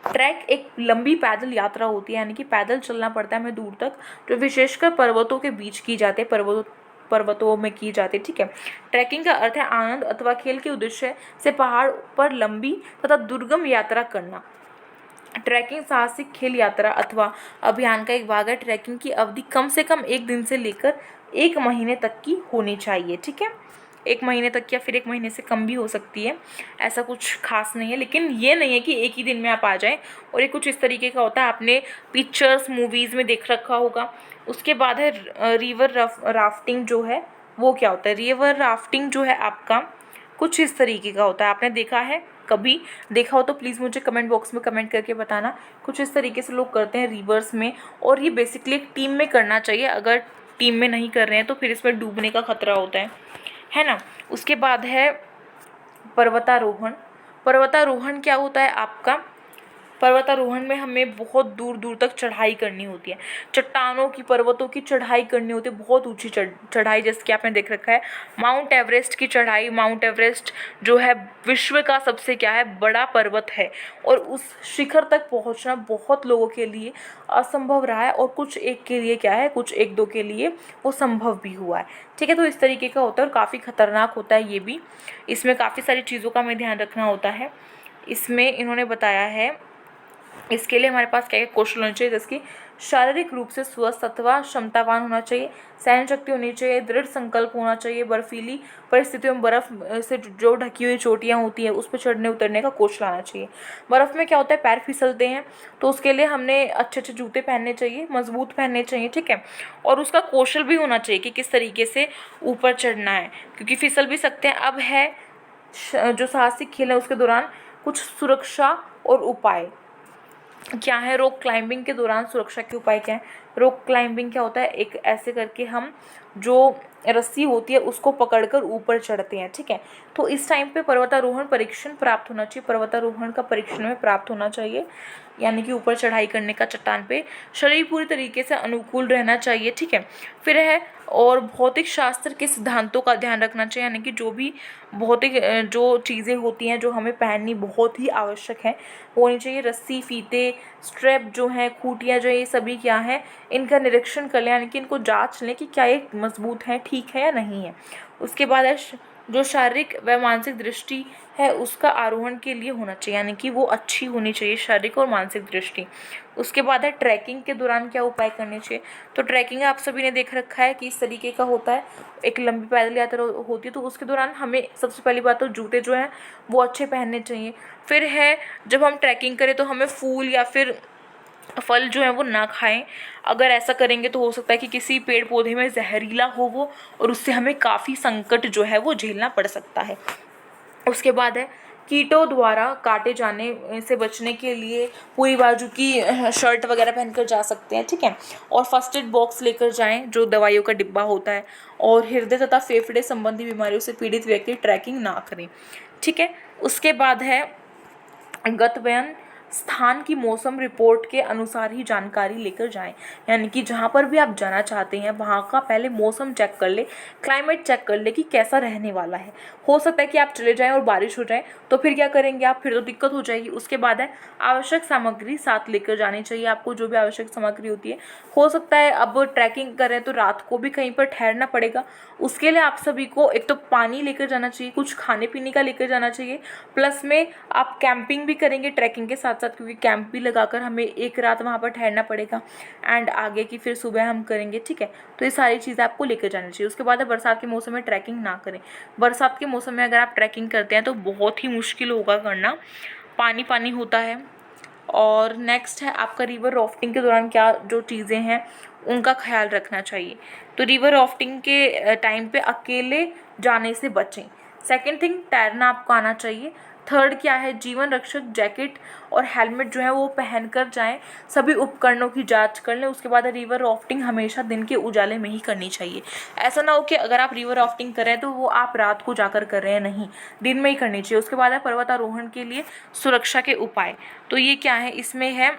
Speaker 1: ट्रैक एक लंबी पैदल यात्रा होती है, यानी कि पैदल चलना पड़ता है हमें दूर तक, जो विशेषकर पर्वतों के बीच की जाते हैं, पर्वतों में की जाती है, ठीक है। ट्रैकिंग का अर्थ है आनंद अथवा खेल के उद्देश्य से पहाड़ पर लंबी तथा दुर्गम यात्रा करना। ट्रैकिंग साहसिक खेल, यात्रा अथवा अभियान का एक भाग है। ट्रैकिंग की अवधि कम से कम 1 दिन से लेकर 1 महीने तक की होनी चाहिए, ठीक है। 1 महीने तक या फिर 1 महीने से कम भी हो सकती है, ऐसा कुछ खास नहीं है। लेकिन ये नहीं है कि एक ही दिन में आप आ जाएं। और ये कुछ इस तरीके का होता है, आपने पिक्चर्स मूवीज़ में देख रखा होगा। उसके बाद है रिवर राफ्टिंग जो है वो क्या होता है? रिवर राफ्टिंग जो है आपका कुछ इस तरीके का होता है। आपने देखा है? कभी देखा हो तो प्लीज़ मुझे कमेंट बॉक्स में कमेंट करके बताना। कुछ इस तरीके से लोग करते हैं रिवर्स में, और ये बेसिकली एक टीम में करना चाहिए। अगर टीम में नहीं कर रहे हैं तो फिर इसमें डूबने का खतरा होता है ना। उसके बाद है पर्वतारोहण। पर्वतारोहण क्या होता है आपका? पर्वतारोहण में हमें बहुत दूर दूर तक चढ़ाई करनी होती है, चट्टानों की, पर्वतों की चढ़ाई करनी होती है, बहुत ऊंची चढ़ाई, जैसे कि आपने देख रखा है माउंट एवरेस्ट की चढ़ाई। माउंट एवरेस्ट जो है विश्व का सबसे क्या है, बड़ा पर्वत है, और उस शिखर तक पहुंचना बहुत लोगों के लिए असंभव रहा है, और कुछ एक के लिए क्या है, कुछ एक दो के लिए वो संभव भी हुआ है, ठीक है। तो इस तरीके का होता है और काफ़ी खतरनाक होता है ये भी। इसमें काफ़ी सारी चीज़ों का हमें ध्यान रखना होता है। इसमें इन्होंने बताया है, इसके लिए हमारे पास क्या क्या कौशल होने चाहिए, जैसे कि शारीरिक रूप से स्वस्थ अथवा क्षमतावान होना चाहिए, सहन शक्ति होनी चाहिए, दृढ़ संकल्प होना चाहिए, बर्फीली परिस्थितियों में बर्फ से जो ढकी हुई चोटियाँ होती हैं उस पर चढ़ने उतरने का कौशल आना चाहिए। बर्फ़ में क्या होता है, पैर फिसलते हैं, तो उसके लिए हमने अच्छे अच्छे जूते पहनने चाहिए, मजबूत पहनने चाहिए, ठीक है। और उसका कौशल भी होना चाहिए कि किस तरीके से ऊपर चढ़ना है, क्योंकि फिसल भी सकते हैं। अब है जो साहसिक खेल है उसके दौरान कुछ सुरक्षा और उपाय क्या है। रॉक क्लाइंबिंग के दौरान सुरक्षा के उपाय क्या है? रॉक क्लाइंबिंग क्या होता है, एक ऐसे करके हम जो रस्सी होती है उसको पकड़कर ऊपर चढ़ते हैं, ठीक है। तो इस टाइम पे पर्वतारोहण परीक्षण प्राप्त होना चाहिए, पर्वतारोहण का परीक्षण में प्राप्त होना चाहिए, यानी कि ऊपर चढ़ाई करने का चट्टान पे शरीर पूरी तरीके से अनुकूल रहना चाहिए, ठीक है। फिर है और भौतिक शास्त्र के सिद्धांतों का ध्यान रखना चाहिए, यानी कि जो भी भौतिक जो चीज़ें होती हैं जो हमें पहननी बहुत ही आवश्यक है वो होनी चाहिए। रस्सी, फीते, स्ट्रैप जो हैं, खूंटियाँ जो ये सभी क्या है, इनका निरीक्षण कर लें, यानी कि इनको जांच लें कि क्या ये मजबूत है, ठीक है या नहीं है। उसके बाद है जो शारीरिक व मानसिक दृष्टि है उसका आरोहण के लिए होना चाहिए, यानी कि वो अच्छी होनी चाहिए शारीरिक और मानसिक दृष्टि। उसके बाद है ट्रैकिंग के दौरान क्या उपाय करने चाहिए। तो ट्रैकिंग आप सभी ने देख रखा है कि इस तरीके का होता है, एक लंबी पैदल यात्रा होती है, तो उसके दौरान हमें सबसे पहली बात तो जूते जो हैं वो अच्छे पहनने चाहिए। फिर है जब हम ट्रैकिंग करें तो हमें फूल या फिर फल जो है वो ना खाएं। अगर ऐसा करेंगे तो हो सकता है कि किसी पेड़ पौधे में जहरीला हो वो, और उससे हमें काफ़ी संकट जो है वो झेलना पड़ सकता है। उसके बाद है कीटों द्वारा काटे जाने से बचने के लिए पूरी बाजू की शर्ट वगैरह पहनकर जा सकते हैं, ठीक है। और फर्स्ट एड बॉक्स लेकर जाएं जो दवाइयों का डिब्बा होता है। और हृदय तथा फेफड़े संबंधी बीमारियों से पीड़ित व्यक्ति ट्रैकिंग ना करें, ठीक है। उसके बाद है गंतव्य स्थान की मौसम रिपोर्ट के अनुसार ही जानकारी लेकर जाएं, यानी कि जहाँ पर भी आप जाना चाहते हैं वहाँ का पहले मौसम चेक कर ले, क्लाइमेट चेक कर ले कि कैसा रहने वाला है। हो सकता है कि आप चले जाएं और बारिश हो जाए तो फिर क्या करेंगे आप, फिर तो दिक्कत हो जाएगी। उसके बाद है आवश्यक सामग्री साथ लेकर जानी चाहिए आपको, जो भी आवश्यक सामग्री होती है। हो सकता है अब ट्रैकिंग करें तो रात को भी कहीं पर ठहरना पड़ेगा, उसके लिए आप सभी को एक तो पानी लेकर जाना चाहिए, कुछ खाने पीने का लेकर जाना चाहिए, प्लस में आप कैंपिंग भी करेंगे ट्रैकिंग के साथ साथ, क्योंकि कैंप भी लगाकर हमें एक रात वहाँ पर ठहरना पड़ेगा एंड आगे की फिर सुबह हम करेंगे, ठीक है। तो ये सारी चीज़ें आपको लेकर जानी चाहिए। उसके बाद है बरसात के मौसम में ट्रैकिंग ना करें। बरसात के मौसम में अगर आप ट्रैकिंग करते हैं तो बहुत ही मुश्किल होगा करना, पानी पानी होता है। और नेक्स्ट है आपका रिवर राफ्टिंग के दौरान क्या जो चीज़ें हैं उनका ख्याल रखना चाहिए। तो रिवर राफ्टिंग के टाइम पे अकेले जाने से बचें। सेकंड थिंग, तैरना आपको आना चाहिए। थर्ड क्या है, जीवन रक्षक जैकेट और हेलमेट जो है वो पहन कर जाएँ। सभी उपकरणों की जांच कर लें। उसके बाद रिवर राफ्टिंग हमेशा दिन के उजाले में ही करनी चाहिए। ऐसा ना हो कि अगर आप रिवर राफ्टिंग कर रहे हैं तो वो आप रात को जाकर कर रहे हैं, नहीं, दिन में ही करनी चाहिए। उसके बाद है पर्वतारोहण के लिए सुरक्षा के उपाय। तो ये क्या है, इसमें है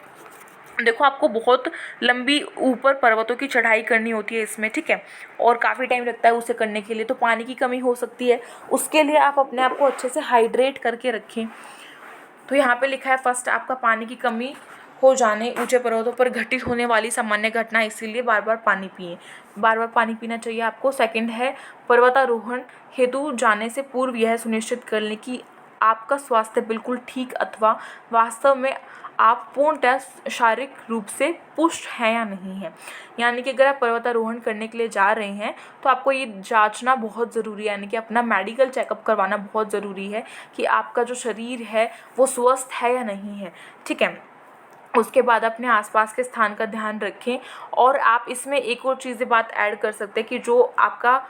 Speaker 1: देखो आपको बहुत लंबी ऊपर पर्वतों की चढ़ाई करनी होती है इसमें, ठीक है, और काफ़ी टाइम लगता है उसे करने के लिए, तो पानी की कमी हो सकती है। उसके लिए आप अपने आप को अच्छे से हाइड्रेट करके रखें। तो यहाँ पे लिखा है फर्स्ट आपका पानी की कमी हो जाने ऊंचे पर्वतों पर घटित होने वाली सामान्य घटना, इसीलिए बार बार पानी पिएं, बार बार पानी पीना चाहिए आपको। सेकंड है पर्वतारोहण हेतु जाने से पूर्व यह सुनिश्चित कर लें कि आपका स्वास्थ्य बिल्कुल ठीक अथवा वास्तव में आप पूर्णतः शारीरिक रूप से पुष्ट हैं या नहीं है। यानी कि अगर आप पर्वतारोहण करने के लिए जा रहे हैं तो आपको ये जांचना बहुत ज़रूरी है, यानी कि अपना मेडिकल चेकअप करवाना बहुत ज़रूरी है कि आपका जो शरीर है वो स्वस्थ है या नहीं है, ठीक है। उसके बाद अपने आसपास के स्थान का ध्यान रखें। और आप इसमें एक और चीज़ें बात ऐड कर सकते हैं कि जो आपका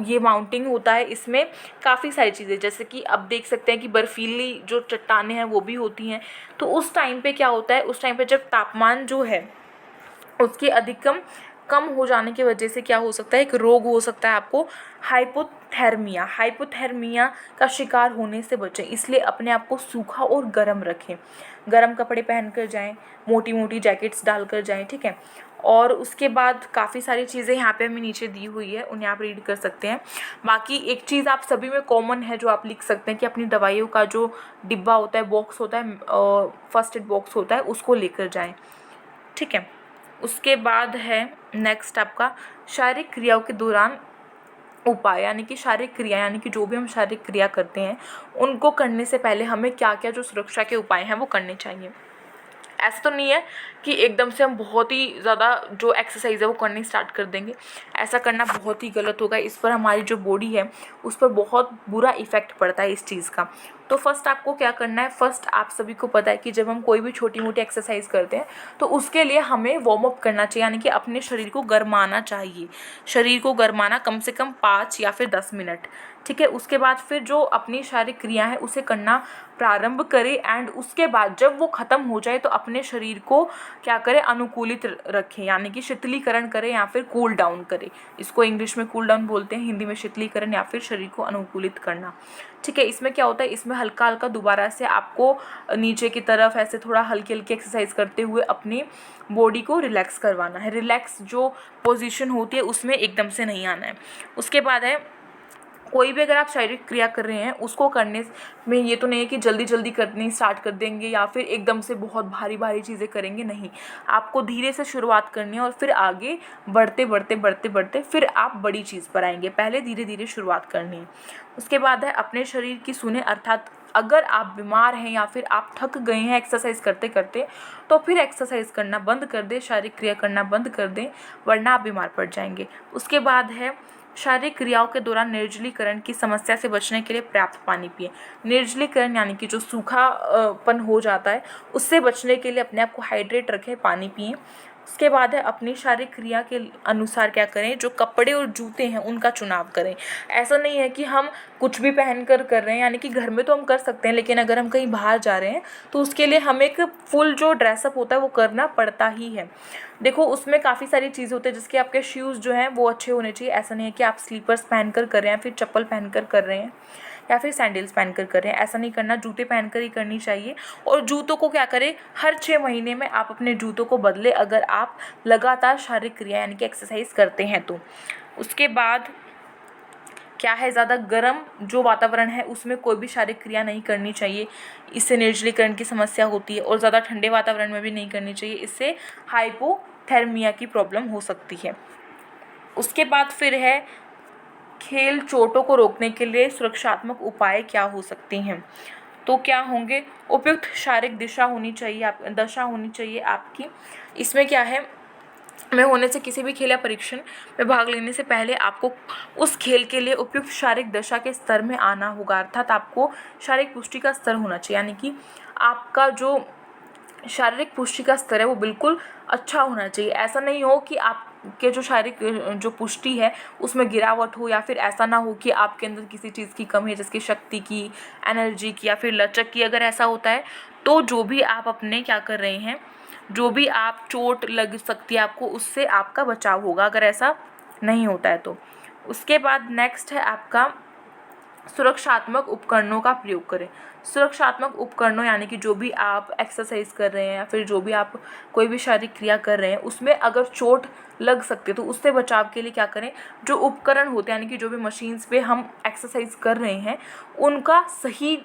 Speaker 1: ये माउंटिंग होता है इसमें काफ़ी सारी चीज़ें, जैसे कि अब देख सकते हैं कि बर्फीली जो चट्टानें हैं वो भी होती हैं। तो उस टाइम पे क्या होता है, उस टाइम पे जब तापमान जो है उसके अधिकतम कम हो जाने की वजह से क्या हो सकता है, एक रोग हो सकता है आपको, हाइपोथर्मिया। हाइपोथर्मिया का शिकार होने से बचें, इसलिए अपने आप को सूखा और गर्म रखें। गर्म कपड़े पहन कर जाएँ, मोटी मोटी जैकेट्स डाल कर जाएँ, ठीक है। और उसके बाद काफ़ी सारी चीज़ें यहाँ पे हमें नीचे दी हुई है, उन्हें आप रीड कर सकते हैं। बाकी एक चीज़ आप सभी में कॉमन है जो आप लिख सकते हैं कि अपनी दवाइयों का जो डिब्बा होता है, बॉक्स होता है, फर्स्ट एड बॉक्स होता है, उसको लेकर जाएँ, ठीक है। उसके बाद है नेक्स्ट आपका शारीरिक क्रियाओं के दौरान उपाय, यानी कि शारीरिक क्रिया, यानी कि जो भी हम शारीरिक क्रिया करते हैं उनको करने से पहले हमें क्या क्या जो सुरक्षा के उपाय हैं वो करने चाहिए। ऐसा तो नहीं है कि एकदम से हम बहुत ही ज़्यादा जो एक्सरसाइज है वो करनी स्टार्ट कर देंगे, ऐसा करना बहुत ही गलत होगा। इस पर हमारी जो बॉडी है उस पर बहुत बुरा इफ़ेक्ट पड़ता है इस चीज़ का। तो फर्स्ट आपको क्या करना है, फर्स्ट आप सभी को पता है कि जब हम कोई भी छोटी मोटी एक्सरसाइज करते हैं तो उसके लिए हमें वार्म अप करना चाहिए, यानी कि अपने शरीर को गरमाना चाहिए। शरीर को गरमाना कम से कम 5 या फिर 10 मिनट, ठीक है। उसके बाद फिर जो अपनी शारीरिक क्रिया है उसे करना प्रारंभ करें एंड उसके बाद जब वो ख़त्म हो जाए तो अपने शरीर को क्या करें, अनुकूलित रखें, यानी कि शीतलीकरण करें या फिर कूल डाउन करें। इसको इंग्लिश में कूल डाउन बोलते हैं, हिंदी में शीतलीकरण या फिर शरीर को अनुकूलित करना। ठीक है, इसमें क्या होता है, इसमें हल्का हल्का दोबारा से आपको नीचे की तरफ ऐसे थोड़ा हल्की हल्की एक्सरसाइज करते हुए अपनी बॉडी को रिलैक्स करवाना है। रिलैक्स जो पोजीशन होती है उसमें एकदम से नहीं आना है। उसके बाद है, कोई भी अगर आप शारीरिक क्रिया कर रहे हैं उसको करने में ये तो नहीं है कि जल्दी जल्दी करनी स्टार्ट कर देंगे या फिर एकदम से बहुत भारी भारी चीज़ें करेंगे, नहीं। आपको धीरे से शुरुआत करनी है और फिर आगे बढ़ते बढ़ते बढ़ते बढ़ते फिर आप बड़ी चीज़ पर आएंगे। पहले धीरे धीरे शुरुआत करनी है। उसके बाद है, अपने शरीर की सुने, अर्थात अगर आप बीमार हैं या फिर आप थक गए हैं एक्सरसाइज करते करते तो फिर एक्सरसाइज करना बंद कर दें, शारीरिक क्रिया करना बंद कर दें, वरना आप बीमार पड़ जाएंगे। उसके बाद है, शारीरिक क्रियाओं के दौरान निर्जलीकरण की समस्या से बचने के लिए पर्याप्त पानी पिए। निर्जलीकरण यानी कि जो सूखापन हो जाता है उससे बचने के लिए अपने आप को हाइड्रेट रखें, पानी पिएं। उसके बाद है, अपनी शारीरिक क्रिया के अनुसार क्या करें, जो कपड़े और जूते हैं उनका चुनाव करें। ऐसा नहीं है कि हम कुछ भी पहन कर रहे हैं, यानी कि घर में तो हम कर सकते हैं लेकिन अगर हम कहीं बाहर जा रहे हैं तो उसके लिए हमें एक फुल जो ड्रेसअप होता है वो करना पड़ता ही है। देखो उसमें काफ़ी सारी चीज़ें होती है, जिसके आपके शूज़ जो हैं वो अच्छे होने चाहिए। ऐसा नहीं है कि आप स्लीपर्स पहन कर रहे हैं, फिर चप्पल पहन कर रहे हैं या फिर सैंडल्स पहन कर रहे हैं, ऐसा नहीं करना। जूते पहनकर ही करनी चाहिए। और जूतों को क्या करें, हर 6 महीने में आप अपने जूतों को बदले, अगर आप लगातार शारीरिक क्रिया यानी कि एक्सरसाइज करते हैं तो। उसके बाद क्या है, ज़्यादा गर्म जो वातावरण है उसमें कोई भी शारीरिक क्रिया नहीं करनी चाहिए, इससे निर्जलीकरण की समस्या होती है। और ज़्यादा ठंडे वातावरण में भी नहीं करनी चाहिए, इससे हाइपोथर्मिया की प्रॉब्लम हो सकती है। उसके बाद फिर है, खेल चोटों को रोकने के लिए सुरक्षात्मक उपाय क्या हो सकते हैं। तो क्या होंगे, उपयुक्त शारीरिक दशा होनी चाहिए आपकी। इसमें क्या है, में होने से किसी भी खेल या परीक्षण में भाग लेने से पहले आपको उस खेल के लिए उपयुक्त शारीरिक दशा के स्तर में आना होगा, अर्थात आपको शारीरिक पुष्टि का स्तर होना चाहिए, यानी कि आपका जो शारीरिक पुष्टि का स्तर है वो बिल्कुल अच्छा होना चाहिए। ऐसा नहीं हो कि आपके जो शारीरिक जो पुष्टि है उसमें गिरावट हो, या फिर ऐसा ना हो कि आपके अंदर किसी चीज़ की कमी है, जैसे शक्ति की, एनर्जी की या फिर लचक की। अगर ऐसा होता है तो जो भी आप अपने क्या कर रहे हैं, जो भी आप चोट लग सकती है आपको, उससे आपका बचाव होगा अगर ऐसा नहीं होता है तो। उसके बाद नेक्स्ट है आपका, सुरक्षात्मक उपकरणों का प्रयोग करें। सुरक्षात्मक उपकरणों यानी कि जो भी आप एक्सरसाइज कर रहे हैं या फिर जो भी आप कोई भी शारीरिक क्रिया कर रहे हैं उसमें अगर चोट लग सकती है तो उससे बचाव के लिए क्या करें, जो उपकरण होते हैं यानी कि जो भी मशीन्स पे हम एक्सरसाइज कर रहे हैं उनका सही,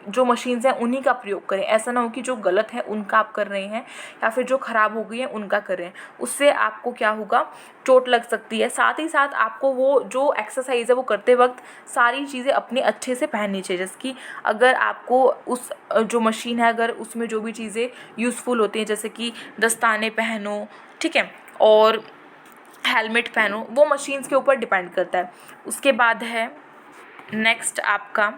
Speaker 1: जो मशीन्स हैं उन्हीं का प्रयोग करें। ऐसा ना हो कि जो गलत है उनका आप कर रहे हैं या फिर जो ख़राब हो गई है उनका कर रहे हैं, उससे आपको क्या होगा, चोट लग सकती है। साथ ही साथ आपको वो जो एक्सरसाइज है वो करते वक्त सारी चीज़ें अपने अच्छे से पहननी चाहिए, जैसे कि अगर आपको उस जो मशीन है अगर उसमें जो भी चीज़ें यूज़फुल होती हैं, जैसे कि दस्ताने पहनो, ठीक है, और हेलमेट पहनो, वो मशीन्स के ऊपर डिपेंड करता है। उसके बाद है नेक्स्ट आपका,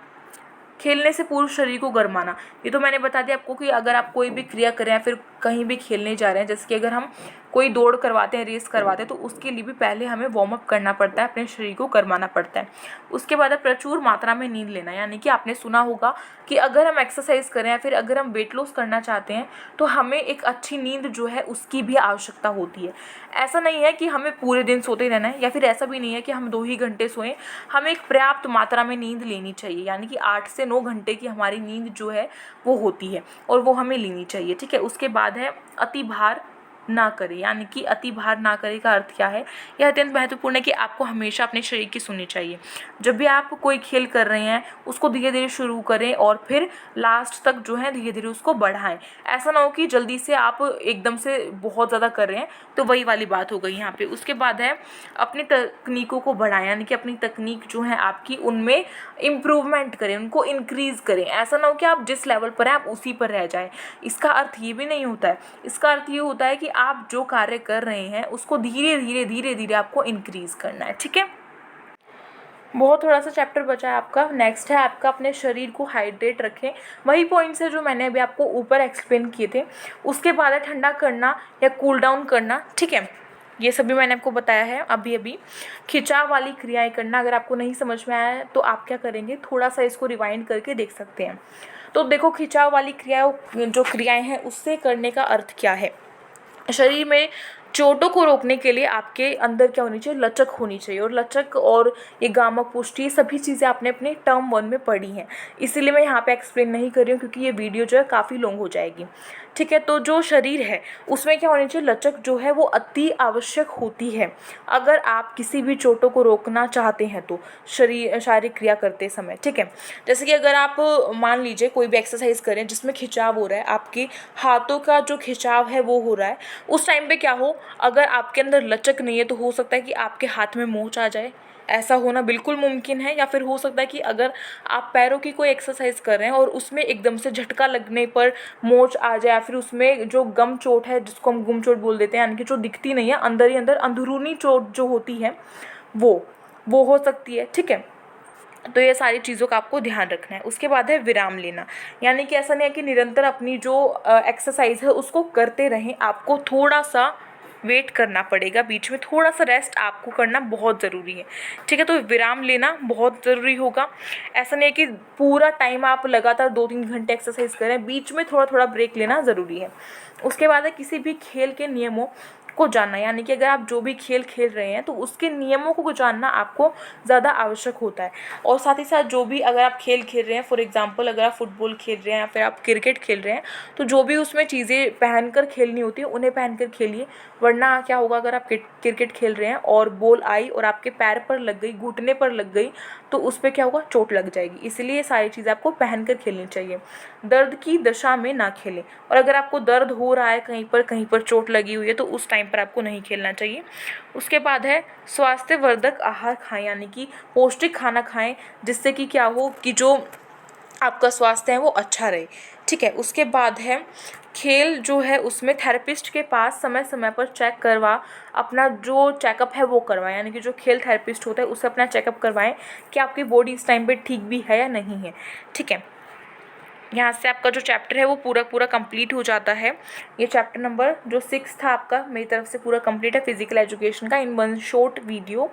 Speaker 1: खेलने से पूर्व शरीर को गरमाना। ये तो मैंने बता दिया आपको कि अगर आप कोई भी क्रिया करें या फिर कहीं भी खेलने जा रहे हैं, जैसे कि अगर हम कोई दौड़ करवाते हैं, रेस करवाते हैं, तो उसके लिए भी पहले हमें वार्म अप करना पड़ता है, अपने शरीर को गरमाना पड़ता है। उसके बाद है प्रचुर मात्रा में नींद लेना, यानी कि आपने सुना होगा कि अगर हम एक्सरसाइज करें या फिर अगर हम वेट लॉस करना चाहते हैं तो हमें एक अच्छी नींद जो है उसकी भी आवश्यकता होती है। ऐसा नहीं है कि हमें पूरे दिन सोते ही रहना है, या फिर ऐसा भी नहीं है कि हम 2 ही घंटे सोएं। हमें एक पर्याप्त मात्रा में नींद लेनी चाहिए, यानी कि 8 से 9 घंटे की हमारी नींद जो है वो होती है और वो हमें लेनी चाहिए, ठीक है। उसके बाद है, अति भार ना करें, यानी कि अति भार ना करें का अर्थ क्या है, यह अत्यंत महत्वपूर्ण है कि आपको हमेशा अपने शरीर की सुननी चाहिए। जब भी आप कोई खेल कर रहे हैं उसको धीरे धीरे शुरू करें और फिर लास्ट तक जो है धीरे धीरे उसको बढ़ाएं। ऐसा ना हो कि जल्दी से आप एकदम से बहुत ज़्यादा कर रहे हैं, तो वही वाली बात हो गई यहाँ पे। उसके बाद है, अपनी तकनीकों को बढ़ाएं, यानी कि अपनी तकनीक जो है आपकी उनमें इम्प्रूवमेंट करें, उनको इंक्रीज़ करें। ऐसा ना हो कि आप जिस लेवल पर हैं आप उसी पर रह जाएं। इसका अर्थ ये भी नहीं होता है, इसका अर्थ ये होता है कि आप जो कार्य कर रहे हैं उसको धीरे धीरे आपको इंक्रीज़ करना है, ठीक है। बहुत थोड़ा सा चैप्टर बचा है आपका। नेक्स्ट है आपका, अपने शरीर को हाइड्रेट रखें। वही पॉइंट्स है जो मैंने अभी आपको ऊपर एक्सप्लेन किए थे। उसके बाद है ठंडा करना या कूल डाउन करना, ठीक है। ये सभी मैंने आपको बताया है अभी। खिंचाव वाली क्रियाएं करना, अगर आपको नहीं समझ में आया है तो आप क्या करेंगे, थोड़ा सा इसको रिवाइंड करके देख सकते हैं। तो देखो, खिंचाव वाली जो क्रियाएं हैं उससे करने का अर्थ क्या है, शरीर में चोटों को रोकने के लिए आपके अंदर क्या होनी चाहिए, लचक होनी चाहिए। और लचक और ये गामक पुष्टि, ये सभी चीज़ें आपने अपने टर्म 1 में पढ़ी हैं, इसीलिए मैं यहाँ पे एक्सप्लेन नहीं कर रही हूँ क्योंकि ये वीडियो जो है काफ़ी लॉन्ग हो जाएगी। ठीक है, तो जो शरीर है उसमें क्या होनी चाहिए, लचक जो है वो अति आवश्यक होती है अगर आप किसी भी चोटों को रोकना चाहते हैं तो शारीरिक क्रिया करते समय। ठीक है, जैसे कि अगर आप मान लीजिए कोई भी एक्सरसाइज करें जिसमें खिंचाव हो रहा है, आपके हाथों का जो खिंचाव है वो हो रहा है, उस टाइम पे क्या हो, अगर आपके अंदर लचक नहीं है तो हो सकता है कि आपके हाथ में मोच आ जाए। ऐसा होना बिल्कुल मुमकिन है। या फिर हो सकता है कि अगर आप पैरों की कोई एक्सरसाइज कर रहे हैं और उसमें एकदम से झटका लगने पर मोच आ जाए, या फिर उसमें जो गम चोट है जिसको हम गुम चोट बोल देते हैं, यानी कि जो दिखती नहीं है, अंदर ही अंदर अंदरूनी चोट जो होती है वो हो सकती है। ठीक है, तो ये सारी चीज़ों का आपको ध्यान रखना है। उसके बाद है विराम लेना, यानी कि ऐसा नहीं है कि निरंतर अपनी जो एक्सरसाइज है उसको करते रहें, आपको थोड़ा सा वेट करना पड़ेगा, बीच में थोड़ा सा रेस्ट आपको करना बहुत ज़रूरी है। ठीक है, तो विराम लेना बहुत ज़रूरी होगा। ऐसा नहीं है कि पूरा टाइम आप लगातार 2-3 घंटे एक्सरसाइज करें, बीच में थोड़ा थोड़ा ब्रेक लेना ज़रूरी है। उसके बाद है किसी भी खेल के नियमों को जानना, यानी कि अगर आप जो भी खेल खेल रहे हैं तो उसके नियमों को जानना आपको ज़्यादा आवश्यक होता है। और साथ ही साथ जो भी अगर आप खेल खेल रहे हैं, फॉर एग्जांपल अगर आप फुटबॉल खेल रहे हैं या फिर आप क्रिकेट खेल रहे हैं, तो जो भी उसमें चीज़ें पहनकर खेलनी होती है उन्हें पहनकर खेलिए। वरना क्या होगा, अगर आप क्रिकेट खेल रहे हैं और बॉल आई और आपके पैर पर लग गई, घुटने पर लग गई, तो उस पर क्या होगा, चोट लग जाएगी। इसलिए ये सारी चीज़ें आपको पहनकर खेलनी चाहिए। दर्द की दशा में ना खेलें, और अगर आपको दर्द हो रहा है, कहीं पर चोट लगी हुई है, तो उस टाइम पर आपको नहीं खेलना चाहिए। उसके बाद है स्वास्थ्यवर्धक आहार खाएं, यानी कि पौष्टिक खाना खाएं, जिससे कि क्या हो कि जो आपका स्वास्थ्य है वो अच्छा रहे। ठीक है, उसके बाद है खेल जो है उसमें थेरेपिस्ट के पास समय समय पर चेक करवा, अपना जो चेकअप है वो करवाएं, यानी कि जो खेल थेरेपिस्ट होता है उससे अपना चेकअप करवाएं कि आपकी बॉडी इस टाइम पे ठीक भी है या नहीं है। ठीक है, यहाँ से आपका जो चैप्टर है वो पूरा कंप्लीट हो जाता है। ये चैप्टर नंबर जो 6 था आपका मेरी तरफ से पूरा कंप्लीट है फिजिकल एजुकेशन का, इन वन शॉर्ट वीडियो।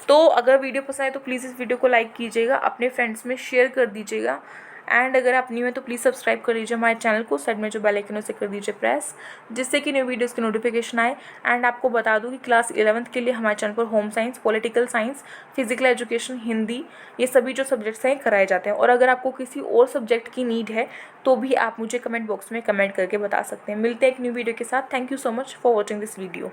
Speaker 1: तो अगर वीडियो पसंद आए तो प्लीज़ इस वीडियो को लाइक कीजिएगा, अपने फ्रेंड्स में शेयर कर दीजिएगा। एंड अगर आप न्यू हैं तो प्लीज़ सब्सक्राइब कर लीजिए हमारे चैनल को, साइड में जो बेल आइकन है उसे कर दीजिए प्रेस, जिससे कि न्यू वीडियोज़ की नोटिफिकेशन आए। एंड आपको बता दूँ कि क्लास 11th के लिए हमारे चैनल पर home science, political science, physical education, Hindi, ये सभी जो सब्जेक्ट्स हैं कराए जाते हैं। और अगर आपको किसी और सब्जेक्ट की नीड है तो भी आप मुझे कमेंट बॉक्स में कमेंट करके बता सकते हैं। मिलते हैं एक न्यू वीडियो के साथ। Thank you so much for watching this video.